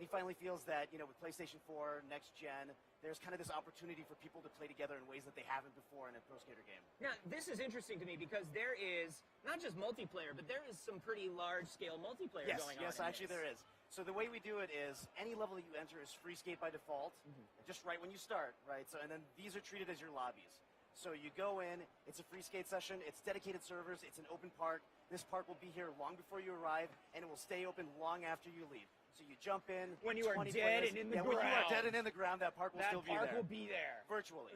And he finally feels that, with PlayStation 4, next gen, there's kind of this opportunity for people to play together in ways that they haven't before in a Pro Skater game. Now, this is interesting to me because there is not just multiplayer, but there is some pretty large-scale multiplayer going on. Yes, actually there is. So the way we do it is any level that you enter is free skate by default, just right when you start, right? So, and then these are treated as your lobbies. So you go in, it's a free skate session, it's dedicated servers, it's an open park. This park will be here long before you arrive, and it will stay open long after you leave. So you jump in. When you are dead and in the ground. When you are dead and in the ground, that park will still be there. That park will be there. Virtually.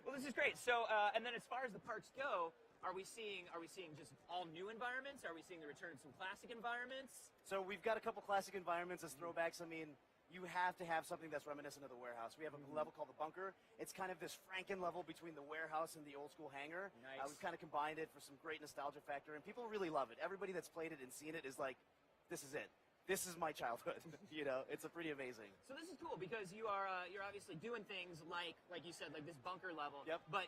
Well, this is great. So, and then as far as the parks go, are we seeing just all new environments? Are we seeing the return of some classic environments? So we've got a couple classic environments as throwbacks. I mean, you have to have something that's reminiscent of the warehouse. We have a level called the bunker. It's kind of this Franken level between the warehouse and the old school hangar. Nice. We've kind of combined it for some great nostalgia factor, and people really love it. Everybody that's played it and seen it is like, this is it. This is my childhood. It's a pretty amazing. So this is cool because you're obviously doing things like you said, like this bunker level. Yep. But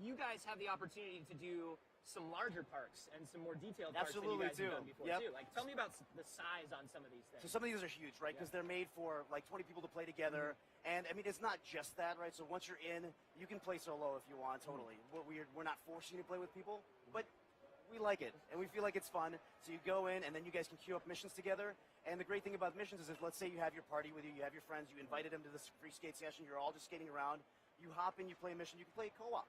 you guys have the opportunity to do some larger parks and some more detailed parks than you guys have done before too. Like, tell me about the size on some of these things. So some of these are huge, right? Because they're made for like 20 people to play together. And I mean, it's not just that, right? So once you're in, you can play solo if you want, totally. We're not forcing you to play with people, but we like it, and we feel like it's fun. So you go in, and then you guys can queue up missions together. And the great thing about missions is if, let's say you have your party with you, you have your friends, you invited them to this free skate session, you're all just skating around, you hop in, you play a mission, you can play co-op.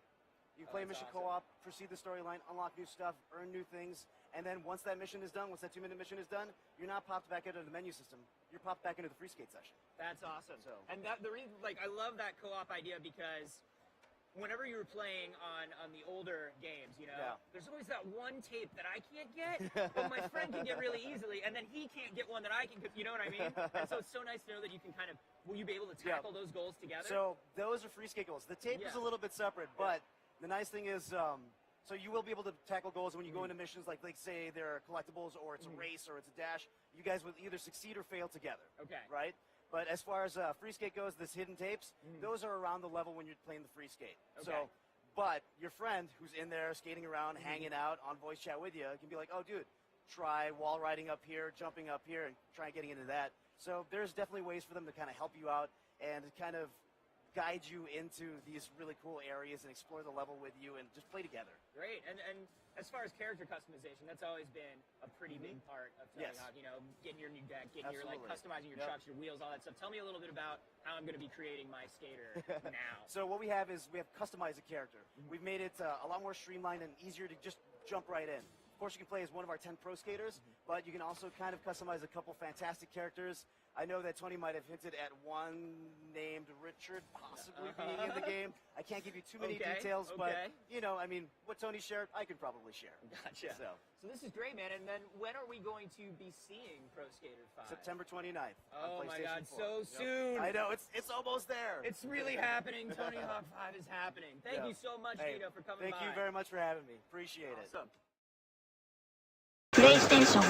You can play a mission co-op, proceed the storyline, unlock new stuff, earn new things, and then once that mission is done, once that 2-minute mission is done, you're not popped back into the menu system. You're popped back into the free skate session. That's awesome. And the reason, I love that co-op idea because whenever you were playing on the older games, there's always that one tape that I can't get, but my friend can get really easily, and then he can't get one that I can, you know what I mean? And so it's so nice to know that you can kind of, will you be able to tackle those goals together? So those are free skate goals. The tape is a little bit separate, but the nice thing is, so you will be able to tackle goals when you go into missions, like say they're collectibles, or it's a race, or it's a dash. You guys will either succeed or fail together. Okay. Right? But as far as free skate goes, this hidden tapes, those are around the level when you're playing the free skate. Okay. So, but your friend who's in there skating around, hanging out on voice chat with you, can be like, oh, dude, try wall riding up here, jumping up here, and try getting into that. So there's definitely ways for them to kind of help you out and kind of guide you into these really cool areas and explore the level with you and just play together. Great. And as far as character customization, that's always been a pretty big part of filling out, getting your new deck, getting your customizing your trucks, your wheels, all that stuff. Tell me a little bit about how I'm going to be creating my skater now. So what we have is we have customized a character. We've made it a lot more streamlined and easier to just jump right in. Of course, you can play as one of our 10 pro skaters, but you can also kind of customize a couple fantastic characters. I know that Tony might have hinted at one named Richard possibly being in the game. I can't give you too many details, but, I mean, what Tony shared, I could probably share. Gotcha. So this is great, man. And then when are we going to be seeing Pro Skater 5? September 29th. Oh, my God, 4. so soon. I know, it's almost there. It's really happening. Tony Hawk 5 is happening. Thank you so much, Nino, for coming by. Thank you very much for having me. Appreciate it. Awesome. PlayStation